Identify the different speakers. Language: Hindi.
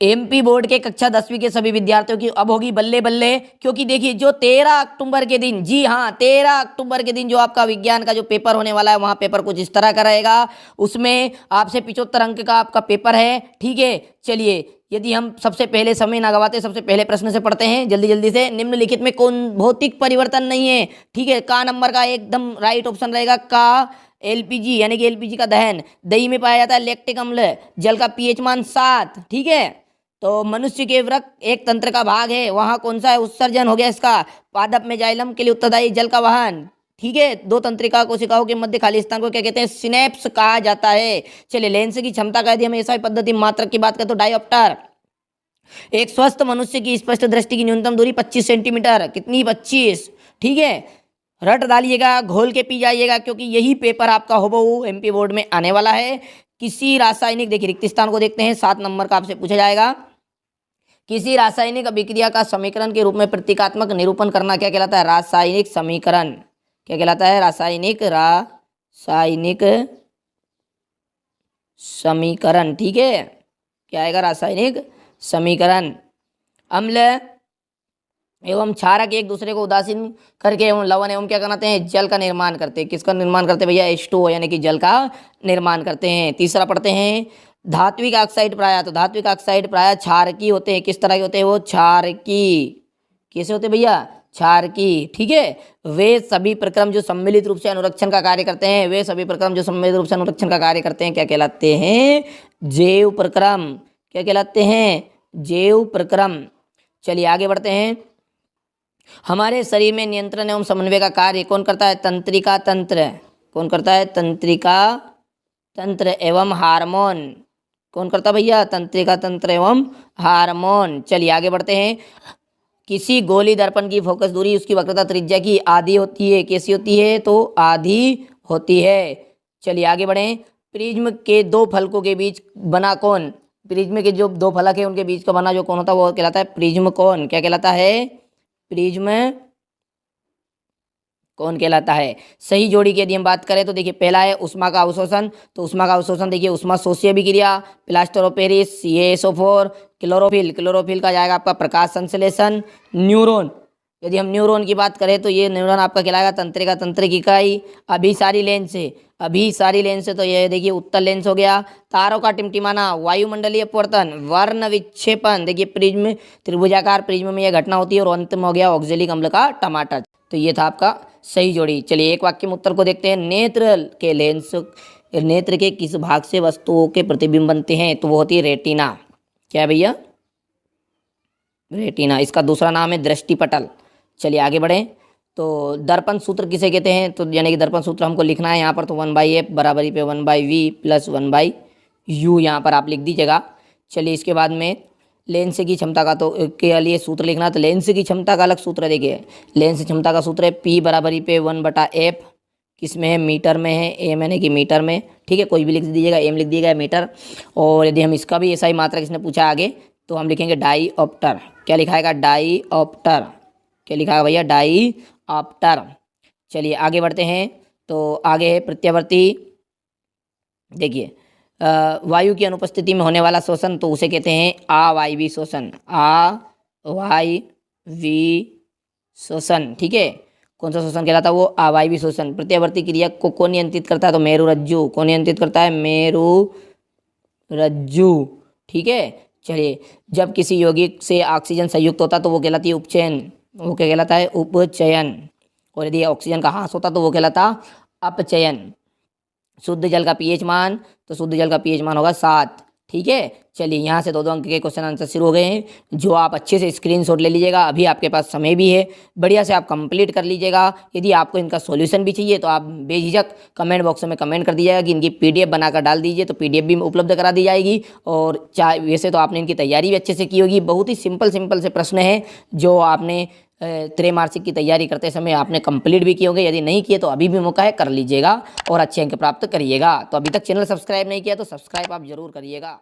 Speaker 1: एमपी बोर्ड के कक्षा 10वीं के सभी विद्यार्थियों की अब होगी बल्ले बल्ले, क्योंकि देखिए जो 13 अक्टूबर के दिन, जी हाँ 13 अक्टूबर के दिन जो आपका विज्ञान का जो पेपर होने वाला है, वहां पेपर कुछ इस तरह का रहेगा। उसमें आपसे 75 अंक का आपका पेपर है, ठीक है। चलिए, यदि हम सबसे पहले समय ना गवाते सबसे पहले प्रश्न से पढ़ते हैं जल्दी जल्दी से। निम्नलिखित में कौन भौतिक परिवर्तन नहीं है, ठीक है। का नंबर का एकदम राइट ऑप्शन रहेगा का। एलपीजी यानी कि एलपीजी का दहन, दही में पाया जाता है लैक्टिक अम्ल, जल का पीएच मान 7, ठीक है। तो मनुष्य के वृक्क एक तंत्र का भाग है, वहां कौन सा है, उत्सर्जन हो गया इसका। पादप में जाइलम के लिए उत्तरदायी जल का वाहन, ठीक है। दो तंत्रिका कोशिकाओं के मध्य खाली स्थान को क्या कहते हैं, सिनेप्स कहा जाता है। चलिए, लेंस की क्षमता का यदि हम ऐसा पद्धति मात्रक की बात करें तो डायोप्टर। एक स्वस्थ मनुष्य की स्पष्ट दृष्टि की न्यूनतम दूरी 25 सेंटीमीटर, कितनी 25, ठीक है। रट डालिएगा, घोल के पी जाइएगा, क्योंकि यही पेपर आपका होबहू एमपी बोर्ड में आने वाला है। किसी रासायनिक, देखिए रिक्त स्थान को देखते हैं, 7 नंबर का आपसे पूछा जाएगा। किसी रासायनिक अभिक्रिया का समीकरण के रूप में प्रतीकात्मक निरूपण करना क्या कहलाता है, रासायनिक समीकरण। क्या कहलाता है, रासायनिक समीकरण, ठीक है। क्या आएगा, रासायनिक समीकरण। अम्ल एवं क्षारक एक दूसरे को उदासीन करके एवं लवण एवं क्या करते हैं, जल का निर्माण करते हैं। किसका निर्माण करते हैं भैया, H2O यानी कि जल का निर्माण करते हैं। तीसरा पढ़ते हैं, धात्विक ऑक्साइड प्रायः, तो धात्विक ऑक्साइड प्रायः क्षारकी होते हैं। किस तरह के होते हैं वो, क्षारकी। कैसे होते हैं भैया, क्षारकी, ठीक है। वे सभी प्रक्रम जो सम्मिलित रूप से अनुरक्षण का कार्य करते हैं, वे सभी प्रक्रम जो सम्मिलित रूप से अनुरक्षण का कार्य करते हैं क्या कहलाते हैं, जैव प्रक्रम। क्या कहलाते हैं, जैव प्रक्रम। चलिए आगे बढ़ते हैं। हमारे शरीर में नियंत्रण एवं समन्वय का कार्य कौन करता है, तंत्रिका तंत्र। कौन करता है, तंत्रिका तंत्र एवं हार्मोन। कौन करता भैया, तंत्रिका तंत्र एवं हार्मोन। चलिए आगे बढ़ते हैं। किसी गोली दर्पण की फोकस दूरी उसकी वक्रता त्रिज्या की आधी होती है। कैसी होती है, तो आधी होती है। चलिए आगे बढ़ें। प्रिज्म के दो फलकों के बीच बना कौन, प्रिज्म के जो दो फलक है उनके बीच का बना जो कौन होता है वो कहलाता है प्रिज्म कौन। क्या कहलाता है, प्रिज्म कौन कहलाता है। सही जोड़ी की यदि हम बात करें तो देखिए, पहला है उष्मा का अवशोषण, तो उष्मा का अवशोषण देखिए उष्मा शोषी अभिक्रिया, plaster of Paris, CaSO4, chlorophyll का जाएगा आपका प्रकाश संश्लेषण। न्यूरॉन, यदि हम न्यूरॉन की बात करें तो ये न्यूरॉन आपका कहलाएगा तंत्रिका तंत्र की इकाई। अभिसारी लेंस है, अभिसारी लेंस है तो ये देखिए उत्तल लेंस हो गया। तारों का टिमटिमाना, वायुमंडलीय अपवर्तन, वर्ण विक्षेपण, देखिए प्रिज्म, त्रिभुजाकार प्रिज्म में यह घटना होती है। और अंत में हो गया ऑक्जेलिक अम्ल का टमाटर। तो ये था आपका सही जोड़ी। चलिए एक वाक्य में उत्तर को देखते हैं। नेत्र के किस भाग से वस्तुओं के प्रतिबिंब बनते हैं, तो वो होती है रेटिना। क्या है भैया, रेटिना। इसका दूसरा नाम है दृष्टिपटल। चलिए आगे बढ़ें। तो दर्पण सूत्र किसे कहते हैं, तो यानी कि दर्पण सूत्र हमको लिखना है यहाँ पर, तो 1/f बराबरी पे 1/v प्लस 1/u यहाँ पर आप लिख दीजिएगा। चलिए इसके बाद में लेंस की क्षमता का तो के लिए सूत्र लिखना, तो लेंस की क्षमता का अलग सूत्र देखिए। लेंस क्षमता का सूत्र है P बराबरी पे 1/f, किस में है, मीटर में है, एम यानी कि मीटर में, ठीक है। कोई भी लिख दीजिएगा, एम लिख दीजिएगा मीटर। और यदि हम इसका भी ऐसा ही मात्रा किसने पूछा आगे, तो हम लिखेंगे डाईऑप्टर। क्या लिखाएगा, डाईऑप्टर। क्या लिखा है भैया, डाईऑप्टर। चलिए आगे बढ़ते हैं। तो आगे है प्रत्यावर्ती। देखिए वायु की अनुपस्थिति में होने वाला शोषण, तो उसे कहते हैं अवायवी शोषण। अवायवी शोषण, ठीक है। कौन सा शोषण कहलाता है वो, अवायवी शोषण। प्रत्यावर्ती क्रिया को कौन नियंत्रित करता है, तो मेरुरज्जु। कौन नियंत्रित करता है, मेरुरज्जु, ठीक है। चलिए जब किसी यौगिक से ऑक्सीजन संयुक्त होता तो वो कहलाती है उपचयन। वो क्या कहलाता है, उपचयन। और यदि ऑक्सीजन का ह्रास होता तो वो कहलाता अपचयन। शुद्ध जल का पीएच मान, तो शुद्ध जल का पीएच मान होगा 7, ठीक है। चलिए यहाँ से 2-2 अंक के क्वेश्चन आंसर शुरू हो गए हैं, जो आप अच्छे से स्क्रीनशॉट ले लीजिएगा। अभी आपके पास समय भी है, बढ़िया से आप कंप्लीट कर लीजिएगा। यदि आपको इनका सॉल्यूशन भी चाहिए तो आप बेझिझक कमेंट बॉक्स में कमेंट कर दीजिएगा कि इनकी PDF बनाकर डाल दीजिए, तो PDF भी उपलब्ध करा दी जाएगी। और चाहे वैसे तो आपने इनकी तैयारी भी अच्छे से की होगी। बहुत ही सिंपल से प्रश्न है जो आपने त्रैमासिक की तैयारी करते समय आपने कंप्लीट भी किए होंगे। यदि नहीं किए तो अभी भी मौका है, कर लीजिएगा और अच्छे अंक प्राप्त करिएगा। तो अभी तक चैनल सब्सक्राइब नहीं किया तो सब्सक्राइब आप जरूर करिएगा।